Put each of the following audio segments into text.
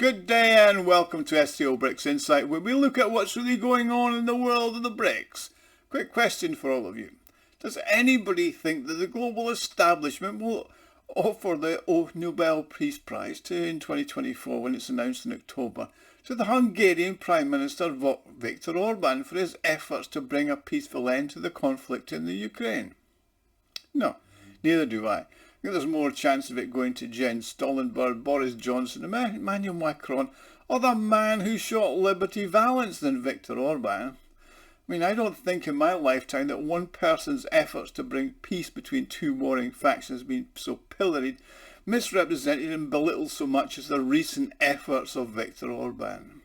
Good day and welcome to SCO BRICS Insight, where we look at what's really going on in the world of the BRICS. Quick question for all of you. Does anybody think that the global establishment will offer the Nobel Peace Prize in 2024, when it's announced in October, to the Hungarian Prime Minister Viktor Orban for his efforts to bring a peaceful end to the conflict in the Ukraine? No, neither do I. I think there's more chance of it going to Jens Stoltenberg, Boris Johnson, Emmanuel Macron, or the man who shot Liberty Valance than Viktor Orban. I mean, I don't think in my lifetime that one person's efforts to bring peace between two warring factions has been so pilloried, misrepresented and belittled so much as the recent efforts of Viktor Orban.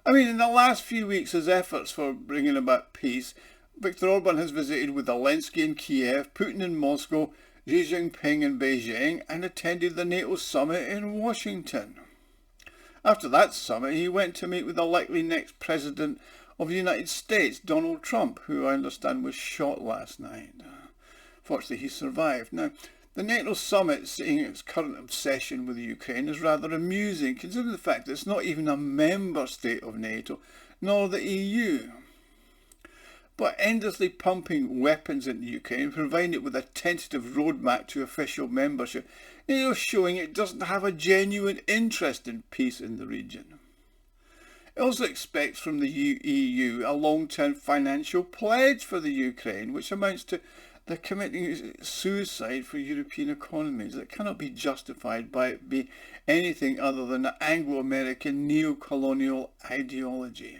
I mean, in the last few weeks, his efforts for bringing about peace, Viktor Orban has visited with Zelensky in Kiev, Putin in Moscow, Xi Janping in Beijing, and attended the NATO summit in Washington. After that summit, he went to meet with the likely next president of the United States, Donald Trump, who I understand was shot last night. Fortunately, he survived. Now, the NATO summit, seeing its current obsession with the Ukraine, is rather amusing, considering the fact that it's not even a member state of NATO, nor the EU. But endlessly pumping weapons into Ukraine, providing it with a tentative roadmap to official membership, NATO showing it doesn't have a genuine interest in peace in the region. It also expects from the EU a long-term financial pledge for the Ukraine, which amounts to the committing suicide for European economies that cannot be justified by it being anything other than an Anglo-American neo-colonial ideology.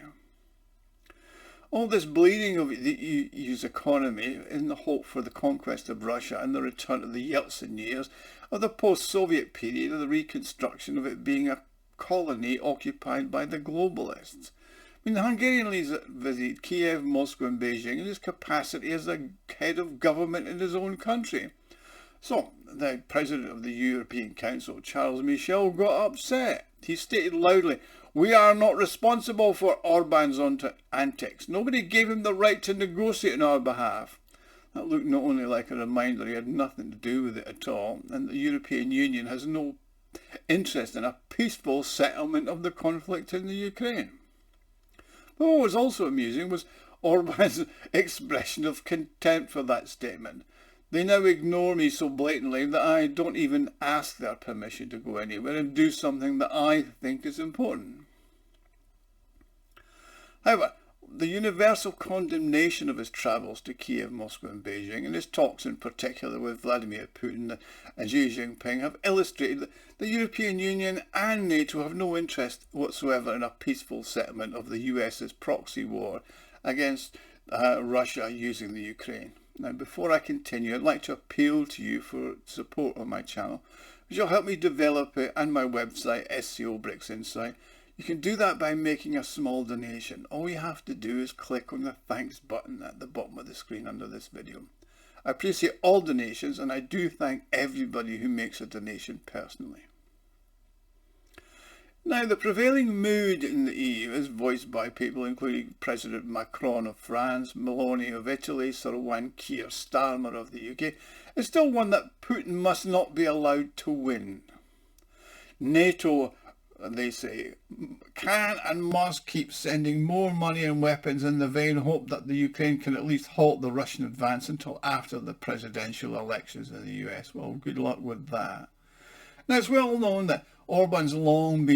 All this bleeding of the EU's economy in the hope for the conquest of Russia and the return of the Yeltsin years of the post-Soviet period of the reconstruction of it being a colony occupied by the globalists. I mean, the Hungarian leader visited Kiev, Moscow and Beijing in his capacity as the head of government in his own country. So, the President of the European Council, Charles Michel, got upset. He stated loudly, "We are not responsible for Orban's antics. Nobody gave him the right to negotiate on our behalf." That looked not only like a reminder he had nothing to do with it at all, and the European Union has no interest in a peaceful settlement of the conflict in the Ukraine. But what was also amusing was Orban's expression of contempt for that statement. "They now ignore me so blatantly that I don't even ask their permission to go anywhere and do something that I think is important." However, the universal condemnation of his travels to Kiev, Moscow and Beijing, and his talks in particular with Vladimir Putin and Xi Janping, have illustrated that the European Union and NATO have no interest whatsoever in a peaceful settlement of the US's proxy war against Russia using the Ukraine. Now, before I continue, I'd like to appeal to you for support on my channel, which will help me develop it and my website, SCO BRICS Insight. You can do that by making a small donation. All you have to do is click on the thanks button at the bottom of the screen under this video. I appreciate all donations, and I do thank everybody who makes a donation personally. Now, the prevailing mood in the EU is voiced by people including President Macron of France, Meloni of Italy, Sir Keir Starmer of the UK, is still one that Putin must not be allowed to win. NATO, they say, can and must keep sending more money and weapons in the vain hope that the Ukraine can at least halt the Russian advance until after the presidential elections in the US. Well, good luck with that. Now, it's well known that Orban's long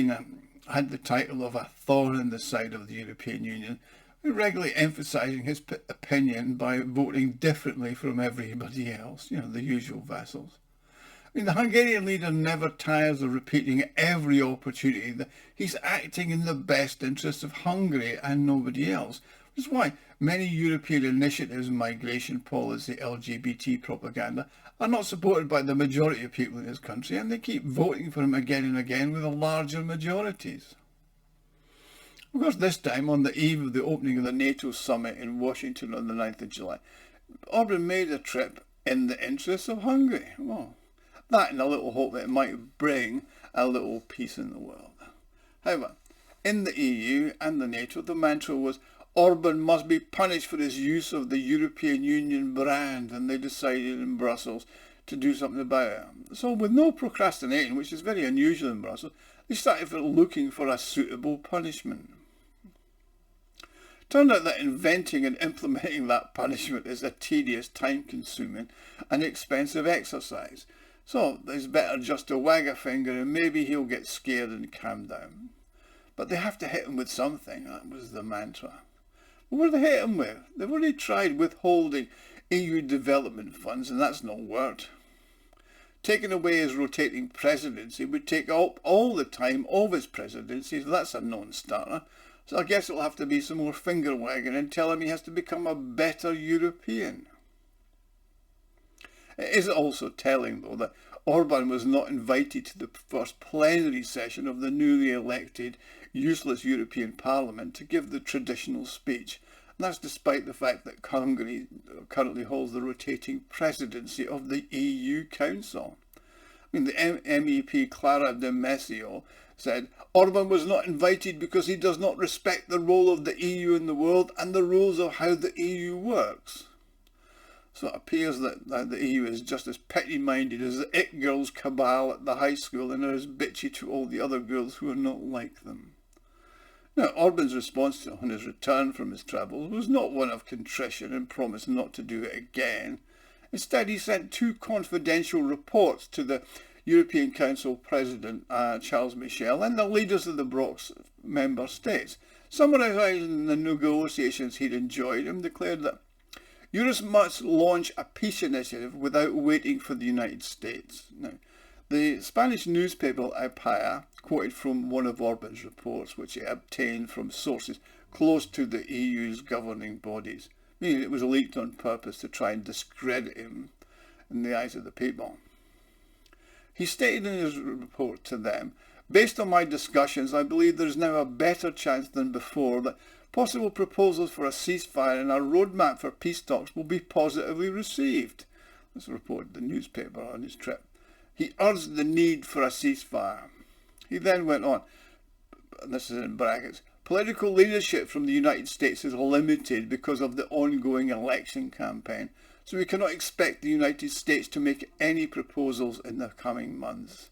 had the title of a thorn in the side of the European Union, regularly emphasising his opinion by voting differently from everybody else, the usual vassals. I mean, the Hungarian leader never tires of repeating at every opportunity that he's acting in the best interests of Hungary and nobody else, which is why many European initiatives, migration policy, LGBT propaganda, are not supported by the majority of people in his country, and they keep voting for him again and again with the larger majorities. Of course, this time, on the eve of the opening of the NATO summit in Washington on the 9th of July, Orban made a trip in the interests of Hungary. Well, that and a little hope that it might bring a little peace in the world. However, in the EU and the NATO, the mantra was Orban must be punished for his use of the European Union brand, and they decided in Brussels to do something about it. So with no procrastinating, which is very unusual in Brussels, they started looking for a suitable punishment. Turned out that inventing and implementing that punishment is a tedious, time-consuming and expensive exercise. So it's better just to wag a finger and maybe he'll get scared and calm down. But they have to hit him with something, that was the mantra. But what do they hit him with? They've already tried withholding EU development funds and that's not worked. Taking away his rotating presidency would take up all the time of his presidency, so that's a non-starter. So I guess it'll have to be some more finger wagging and tell him he has to become a better European. It is also telling, though, that Orban was not invited to the first plenary session of the newly elected, useless European Parliament to give the traditional speech. And that's despite the fact that Hungary currently holds the rotating presidency of the EU Council. I mean, the MEP Clara de Messio said, Orban was not invited because he does not respect the role of the EU in the world and the rules of how the EU works. So it appears that the EU is just as petty-minded as the it girls cabal at the high school and are as bitchy to all the other girls who are not like them. Now, Orban's response on his return from his travels was not one of contrition and promised not to do it again. Instead, he sent 2 confidential reports to the European Council President Charles Michel and the leaders of the BRICS member states, summarising the negotiations he'd enjoyed, and declared that Europe must launch a peace initiative without waiting for the United States. Now, the Spanish newspaper El País quoted from one of Orban's reports, which it obtained from sources close to the EU's governing bodies, meaning it was leaked on purpose to try and discredit him in the eyes of the people. He stated in his report to them, based on my discussions, I believe there is now a better chance than before that possible proposals for a ceasefire and a roadmap for peace talks will be positively received. This reported the newspaper on his trip. He urged the need for a ceasefire. He then went on, and this is in brackets, political leadership from the United States is limited because of the ongoing election campaign, so we cannot expect the United States to make any proposals in the coming months.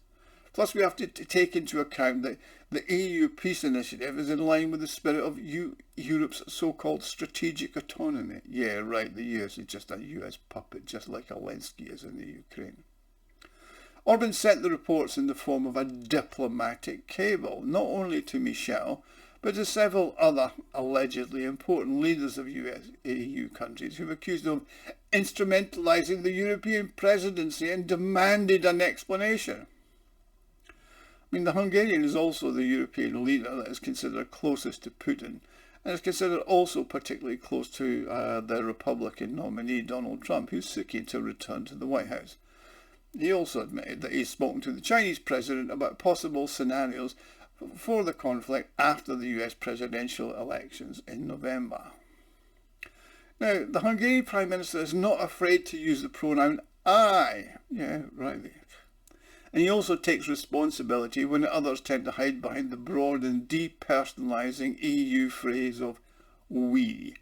Plus, we have to take into account that the EU peace initiative is in line with the spirit of Europe's so-called strategic autonomy. Yeah, right, the US is just a US puppet, just like Zelensky is in the Ukraine. Orban sent the reports in the form of a diplomatic cable, not only to Michel, but to several other allegedly important leaders of EU countries who accused him of instrumentalising the European presidency and demanded an explanation. I mean, the Hungarian is also the European leader that is considered closest to Putin, and is considered also particularly close to the Republican nominee Donald Trump, who's seeking to return to the White House. He also admitted that he's spoken to the Chinese president about possible scenarios for the conflict after the US presidential elections in November. Now, the Hungarian Prime Minister is not afraid to use the pronoun I. Yeah, right. And he also takes responsibility when others tend to hide behind the broad and depersonalising EU phrase of we.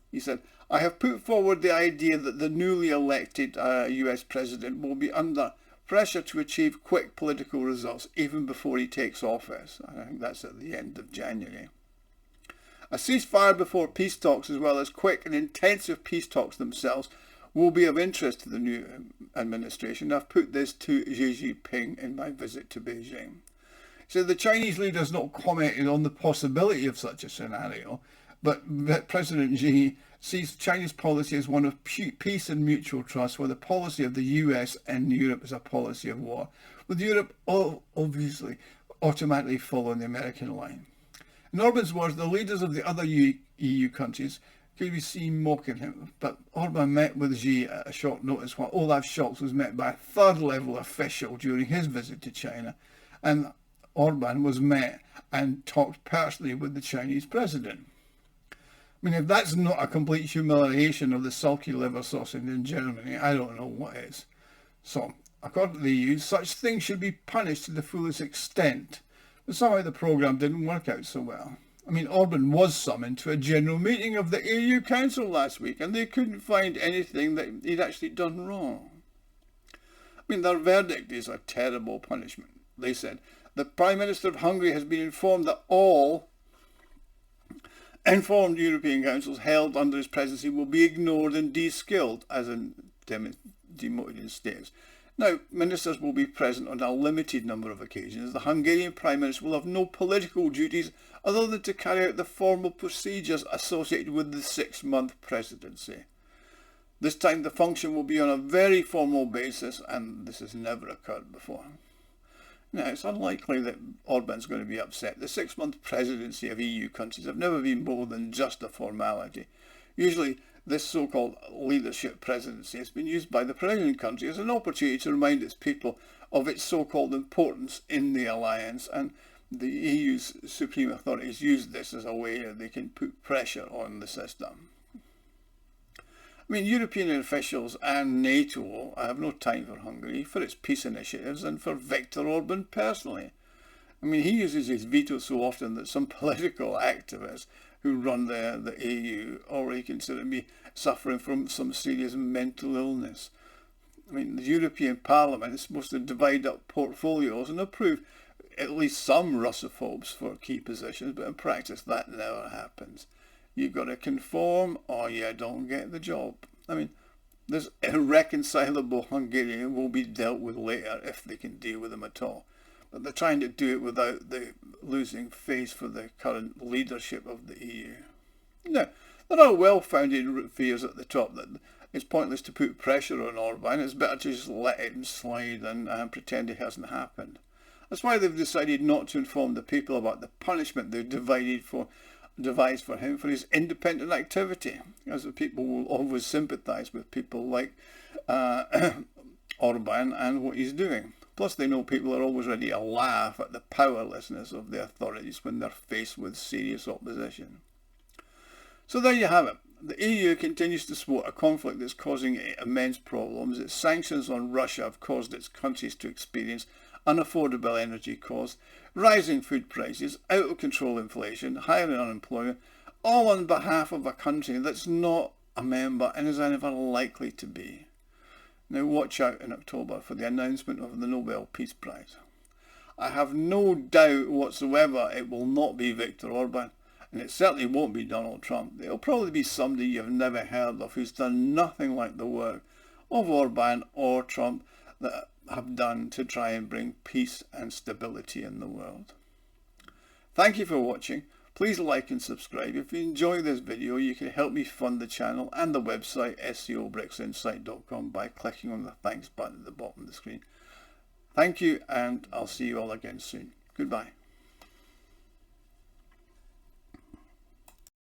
He said, I have put forward the idea that the newly elected US president will be under pressure to achieve quick political results even before he takes office. I think that's at the end of January. A ceasefire before peace talks, as well as quick and intensive peace talks themselves, will be of interest to the new administration. I've put this to Xi Jinping in my visit to Beijing. So the Chinese leader has not commented on the possibility of such a scenario, but President Xi sees Chinese policy as one of peace and mutual trust, where the policy of the US and Europe is a policy of war, with Europe obviously automatically following the American line. In Orban's words, the leaders of the other EU countries could be seen mocking him, but Orban met with Xi at a short notice while Olaf Scholz was met by a third-level official during his visit to China, and Orban was met and talked personally with the Chinese president. I mean, if that's not a complete humiliation of the sulky liver sausage in Germany, I don't know what is. So, according to the EU, such things should be punished to the fullest extent, but somehow the programme didn't work out so well. I mean, Orban was summoned to a general meeting of the EU Council last week, and they couldn't find anything that he'd actually done wrong. mean, their verdict is a terrible punishment. They said, the Prime Minister of Hungary has been informed that all informed European councils held under his presidency will be ignored and de-skilled, as in demoted in status. Now, ministers will be present on a limited number of occasions. The Hungarian Prime Minister will have no political duties other than to carry out the formal procedures associated with the 6-month presidency. This time the function will be on a very formal basis, and this has never occurred before. Now, it's unlikely that Orban's going to be upset. The 6-month presidency of EU countries have never been more than just a formality. Usually, this so-called leadership presidency has been used by the president country as an opportunity to remind its people of its so-called importance in the alliance, and the EU's supreme authorities use this as a way that they can put pressure on the system. I mean, European officials and NATO have no time for Hungary, for its peace initiatives, and for Viktor Orban personally. I mean, he uses his veto so often that some political activists who run the EU already consider to be suffering from some serious mental illness. I mean, the European Parliament is supposed to divide up portfolios and approve at least some Russophobes for key positions, but in practice that never happens. You've got to conform or you don't get the job. I mean, this irreconcilable Hungarian will be dealt with later if they can deal with them at all. But they're trying to do it without the losing face for the current leadership of the EU. Now, there are well-founded fears at the top that it's pointless to put pressure on Orban. It's better to just let it slide and pretend it hasn't happened. That's why they've decided not to inform the people about the punishment they've devised for him for his independent activity, as the people will always sympathise with people like Orban and what he's doing. Plus they know people are always ready to laugh at the powerlessness of the authorities when they're faced with serious opposition. So there you have it. The EU continues to support a conflict that's causing immense problems. Its sanctions on Russia have caused its countries to experience unaffordable energy costs, rising food prices, out of control inflation, higher unemployment, all on behalf of a country that's not a member and is never likely to be. Now watch out in October for the announcement of the Nobel Peace Prize. I have no doubt whatsoever it will not be Viktor Orban, and it certainly won't be Donald Trump. It'll probably be somebody you've never heard of who's done nothing like the work of Orban or Trump that have done to try and bring peace and stability in the world. Thank you for watching. Please like and subscribe. If you enjoy this video, you can help me fund the channel and the website SCOBRICSinsight.com by clicking on the thanks button at the bottom of the screen. Thank you, and I'll see you all again soon. Goodbye.